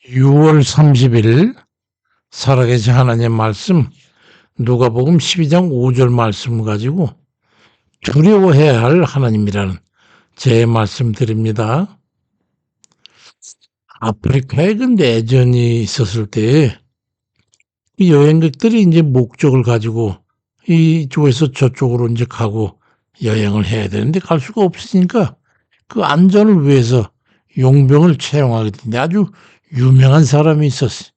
6월 30일 살아계신 하나님 말씀 누가복음 12장 5절 말씀을 가지고 두려워해야 할 하나님이라는 제 말씀 드립니다. 아프리카에 그 내전이 있었을 때 여행객들이 이제 목적을 가지고 이쪽에서 저쪽으로 이제 가고 여행을 해야 되는데 갈 수가 없으니까 그 안전을 위해서 용병을 채용하게 됐는데 아주 유명한 사람이 있었어요.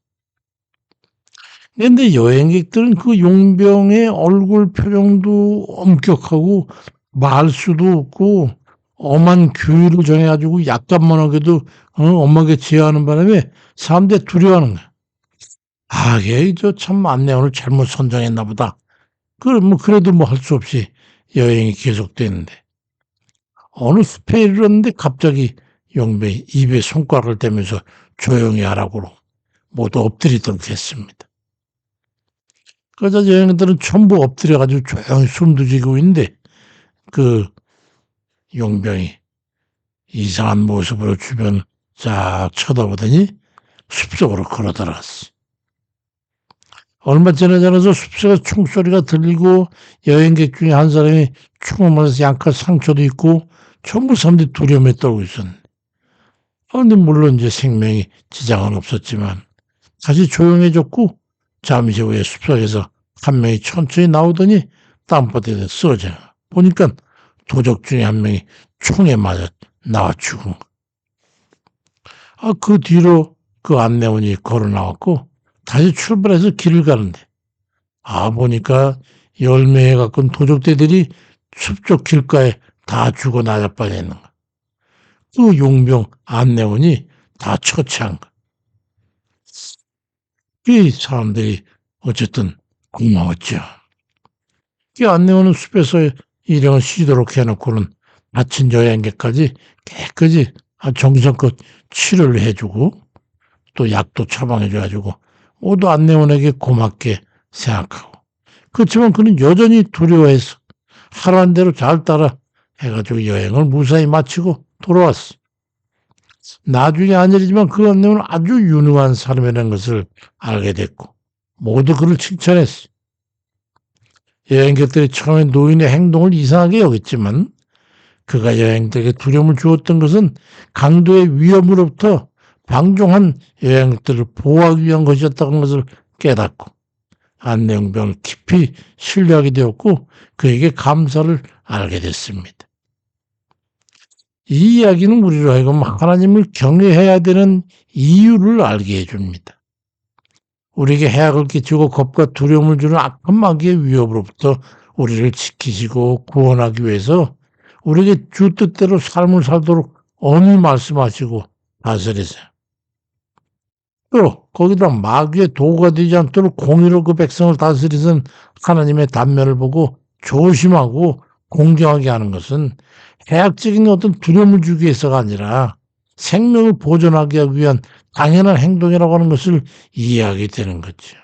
근데 여행객들은 그 용병의 얼굴 표정도 엄격하고 말수도 없고 엄한 규율을 정해가지고 약간만 하게도 엄하게 제어하는 바람에 사람들이 두려워하는 거야. 아, 얘 저 참 안내원을 잘못 선정했나 보다. 그래도 뭐 할 수 없이 여행이 계속되는데 어느 숲에 이르렀는데 갑자기 용병이 입에 손가락을 대면서 조용히 하라고 모두 엎드리도록 했습니다. 그러자 여행들은 전부 엎드려가지고 조용히 숨도 쉬고 있는데 그 용병이 이상한 모습으로 주변 쫙 쳐다보더니 숲속으로 걸어 들어갔어. 얼마 지나서 숲속에 총소리가 들리고 여행객 중에 한 사람이 총을 맞아서 양칼 상처도 있고 전부 사람들이 두려움에 떨고 있었는데 근데 물론 이제 생명이 지장은 없었지만 다시 조용해졌고 잠시 후에 숲속에서 한 명이 천천히 나오더니 땅바닥에 쓰러져. 보니까 도적 중에 한 명이 총에 맞아 나와 죽은 거. 그 뒤로 그 안내원이 걸어 나왔고 다시 출발해서 길을 가는데 보니까 10명에 가까운 도적대들이 숲쪽 길가에 다 죽어 나자빠져 있는 거. 그 용병 안내원이 다 처치한 거. 이 사람들이 어쨌든 고마웠죠. 그 안내원은 숲에서 일행을 쉬도록 해놓고는 다친 여행객까지 깨끗이 정성껏 치료를 해주고 또 약도 처방해줘가지고 모두 안내원에게 고맙게 생각하고 그렇지만 그는 여전히 두려워해서 하라는 대로 잘 따라 해가지고 여행을 무사히 마치고 돌아왔어. 나중에 아니지만 그 안내원은 아주 유능한 사람이라는 것을 알게 됐고 모두 그를 칭찬했어. 여행객들이 처음에 노인의 행동을 이상하게 여겼지만 그가 여행객에게 두려움을 주었던 것은 강도의 위험으로부터 방종한 여행객들을 보호하기 위한 것이었다는 것을 깨닫고 안내용병을 깊이 신뢰하게 되었고 그에게 감사를 알게 됐습니다. 이 이야기는 우리로 하여금 하나님을 경외해야 되는 이유를 알게 해줍니다. 우리에게 해악을 끼치고 겁과 두려움을 주는 악한 마귀의 위협으로부터 우리를 지키시고 구원하기 위해서 우리에게 주 뜻대로 삶을 살도록 엄히 말씀하시고 다스리세요. 또 거기다 마귀의 도구가 되지 않도록 공의로 그 백성을 다스리신 하나님의 단면을 보고 조심하고 공경하게 하는 것은 해악적인 어떤 두려움을 주기 위해서가 아니라 생명을 보존하기 위한 당연한 행동이라고 하는 것을 이해하게 되는 거죠.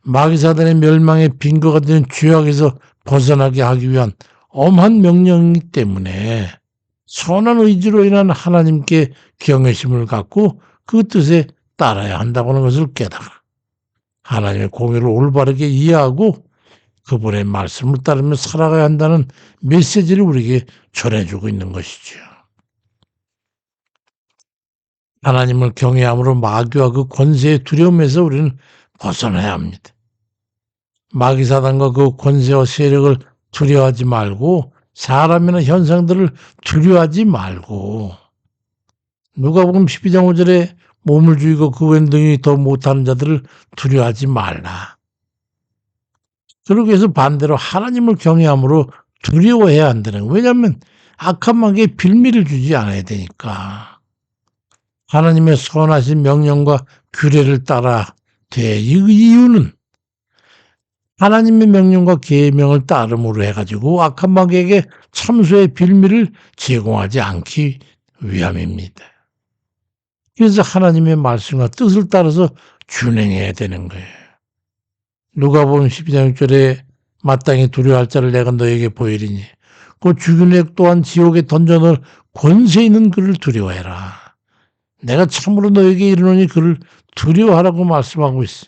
마귀사단의 멸망의 빈거가 되는 죄악에서 벗어나게 하기 위한 엄한 명령이기 때문에 선한 의지로 인한 하나님께 경외심을 갖고 그 뜻에 따라야 한다고 하는 것을 깨달아 하나님의 공의를 올바르게 이해하고 그분의 말씀을 따르며 살아가야 한다는 메시지를 우리에게 전해주고 있는 것이죠. 하나님을 경외함으로 마귀와 그 권세의 두려움에서 우리는 벗어나야 합니다. 마귀 사단과 그 권세와 세력을 두려워하지 말고 사람이나 현상들을 두려워하지 말고 누가복음 12장 5절에 몸을 죽이고 그 외엔 능히 더 못하는 자들을 두려워하지 말라. 그러기 위해서 반대로 하나님을 경외함으로 두려워해야 한다는 거예요. 왜냐하면 악한 마귀에 빌미를 주지 않아야 되니까. 하나님의 선하신 명령과 규례를 따라 돼. 이 이유는 하나님의 명령과 계명을 따름으로 해가지고 악한 마귀에게 참소의 빌미를 제공하지 않기 위함입니다. 그래서 하나님의 말씀과 뜻을 따라서 준행해야 되는 거예요. 누가복음 12장 6절에 마땅히 두려워할 자를 내가 너에게 보이리니 그 죽은 애 또한 지옥에 던져넣을 권세 있는 그를 두려워해라. 내가 참으로 너에게 이르노니 그를 두려워하라고 말씀하고 있어.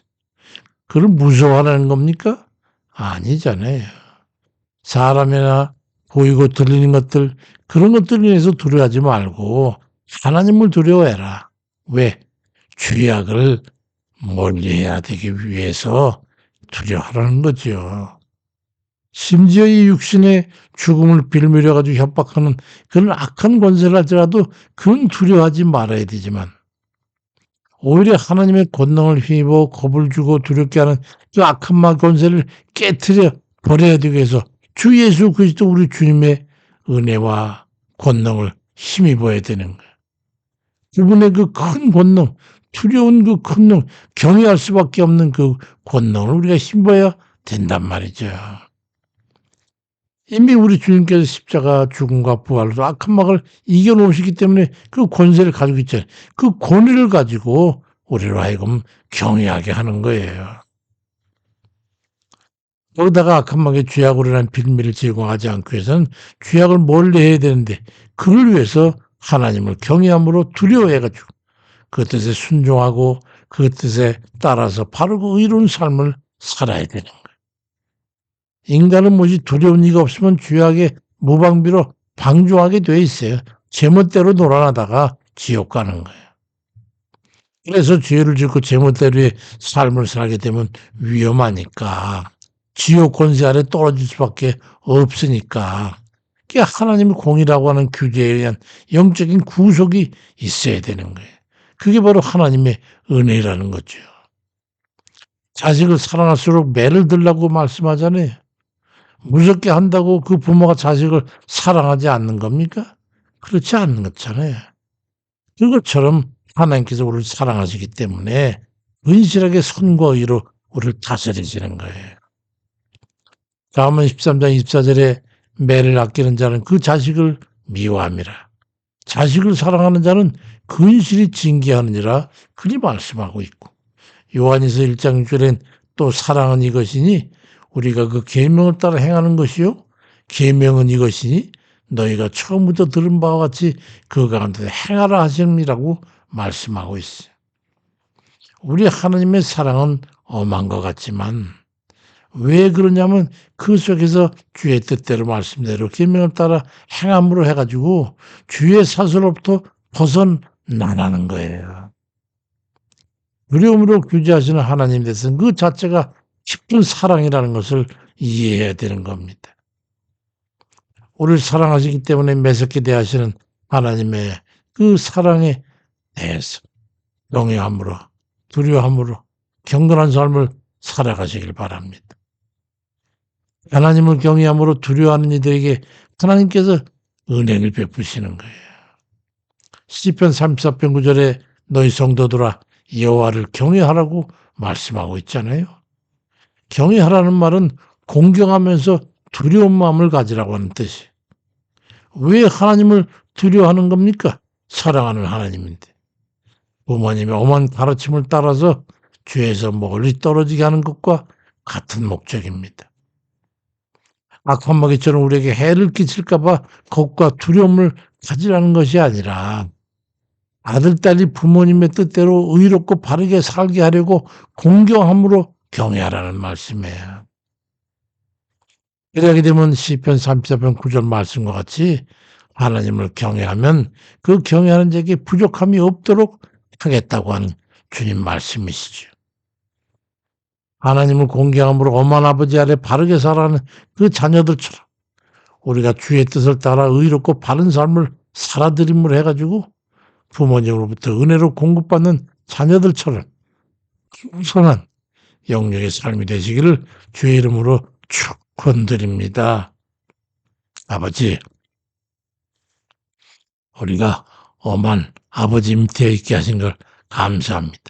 그를 무서워하라는 겁니까? 아니잖아요. 사람이나 보이고 들리는 것들, 그런 것들을 인해서 두려워하지 말고 하나님을 두려워해라. 왜? 죄악을 멀리해야 되기 위해서 두려워하라는 거죠. 심지어 이 육신의 죽음을 빌미려 가지고 협박하는 그런 악한 권세를 할지라도 그건 두려워하지 말아야 되지만 오히려 하나님의 권능을 힘입어 겁을 주고 두렵게 하는 그 악한 마 권세를 깨트려 버려야 되기 위해서 주 예수 그리스도 우리 주님의 은혜와 권능을 힘입어야 되는 거예요. 그분의 그 큰 권능, 두려운 그 권능, 경외할 수밖에 없는 그 권능을 우리가 힘입어야 된단 말이죠. 이미 우리 주님께서 십자가 죽음과 부활로 악한 막을 이겨놓으시기 때문에 그 권세를 가지고 있잖아요. 그 권위를 가지고 우리로 하여금 경외하게 하는 거예요. 거기다가 악한 막의 죄악으로 인한 빌미를 제공하지 않기 위해서는 죄악을 멀리해야 되는데 그를 위해서 하나님을 경외함으로 두려워해가지고 그 뜻에 순종하고 그 뜻에 따라서 바르고 의로운 삶을 살아야 되는 거예요. 인간은 뭐지 두려운 이가 없으면 죄악의 무방비로 방종하게 돼 있어요. 제멋대로 놀아나다가 지옥 가는 거예요. 그래서 죄를 짓고 제멋대로의 삶을 살게 되면 위험하니까 지옥 권세 아래 떨어질 수밖에 없으니까 그게 하나님의 공이라고 하는 규제에 의한 영적인 구속이 있어야 되는 거예요. 그게 바로 하나님의 은혜라는 거죠. 자식을 사랑할수록 매를 들라고 말씀하잖아요. 무섭게 한다고 그 부모가 자식을 사랑하지 않는 겁니까? 그렇지 않는 거잖아요. 그것처럼 하나님께서 우리를 사랑하시기 때문에 은실하게 선과 의로 우리를 다스리시는 거예요. 다음은 13장 24절에 매를 아끼는 자는 그 자식을 미워함이라. 자식을 사랑하는 자는 근실히 징계하느니라 그리 말씀하고 있고 요한에서 1장 6절엔 또 사랑은 이것이니 우리가 그 계명을 따라 행하는 것이요 계명은 이것이니 너희가 처음부터 들은 바와 같이 그 가운데 행하라 하심이라고 말씀하고 있어요. 우리 하나님의 사랑은 엄한 것 같지만 왜 그러냐면 그 속에서 주의 뜻대로 말씀대로 계명을 따라 행함으로 해가지고 주의 사슬로부터 벗어나라는 거예요. 두려움으로 규제하시는 하나님 대해서는 그 자체가 깊은 사랑이라는 것을 이해해야 되는 겁니다. 우리를 사랑하시기 때문에 매섭게 대하시는 하나님의 그 사랑에 대해서 경외함으로 두려워함으로 경건한 삶을 살아가시길 바랍니다. 하나님을 경외함으로 두려워하는 이들에게 하나님께서 은혜를 베푸시는 거예요. 시편 34편 9절에 너희 성도들아 여호와를 경외하라고 말씀하고 있잖아요. 경외하라는 말은 공경하면서 두려운 마음을 가지라고 하는 뜻이에요. 왜 하나님을 두려워하는 겁니까? 사랑하는 하나님인데. 부모님의 엄한 가르침을 따라서 죄에서 멀리 떨어지게 하는 것과 같은 목적입니다. 악한 마귀처럼 우리에게 해를 끼칠까 봐 겁과 두려움을 가지라는 것이 아니라 아들, 딸이 부모님의 뜻대로 의롭고 바르게 살게 하려고 공경함으로 경외하라는 말씀이에요. 이렇게 되면 시편 34편 9절 말씀과 같이 하나님을 경외하면 그 경외하는 자에게 부족함이 없도록 하겠다고 하는 주님 말씀이시죠. 하나님을 공경함으로 엄한 아버지 아래 바르게 살아가는 그 자녀들처럼 우리가 주의 뜻을 따라 의롭고 바른 삶을 살아드림으로 해가지고 부모님으로부터 은혜로 공급받는 자녀들처럼 풍성한 영역의 삶이 되시기를 주의 이름으로 축원드립니다. 아버지, 우리가 엄한 아버지 밑에 있게 하신 걸 감사합니다.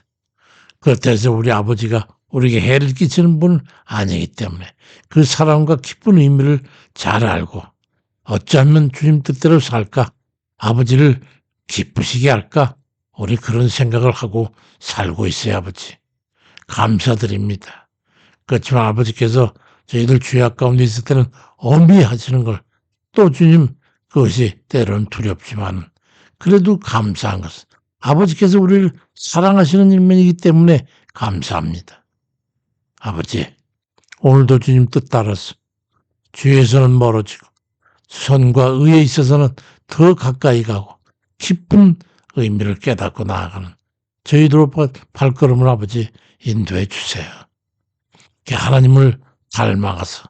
그렇다고 해서 우리 아버지가 우리에게 해를 끼치는 분은 아니기 때문에 그 사랑과 기쁜 의미를 잘 알고 어쩌면 주님 뜻대로 살까? 아버지를 기쁘시게 할까? 우리 그런 생각을 하고 살고 있어요, 아버지. 감사드립니다. 그렇지만 아버지께서 저희들 죄악 가운데 있을 때는 엄히 하시는 걸 또 주님 그것이 때로는 두렵지만 그래도 감사한 것은 아버지께서 우리를 사랑하시는 일면이기 때문에 감사합니다. 아버지, 오늘도 주님 뜻 따라서 죄에서는 멀어지고 선과 의에 있어서는 더 가까이 가고 깊은 의미를 깨닫고 나아가는 저희들 발걸음을 아버지 인도해 주세요. 하나님을 닮아가서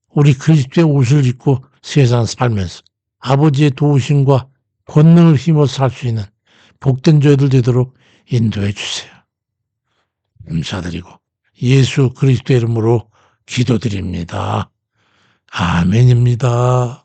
우리 그리스도의 옷을 입고 세상 살면서 아버지의 도우심과 권능을 힘써 살 수 있는 복된 저희들 되도록 인도해 주세요. 감사드리고 예수 그리스도의 이름으로 기도드립니다. 아멘입니다.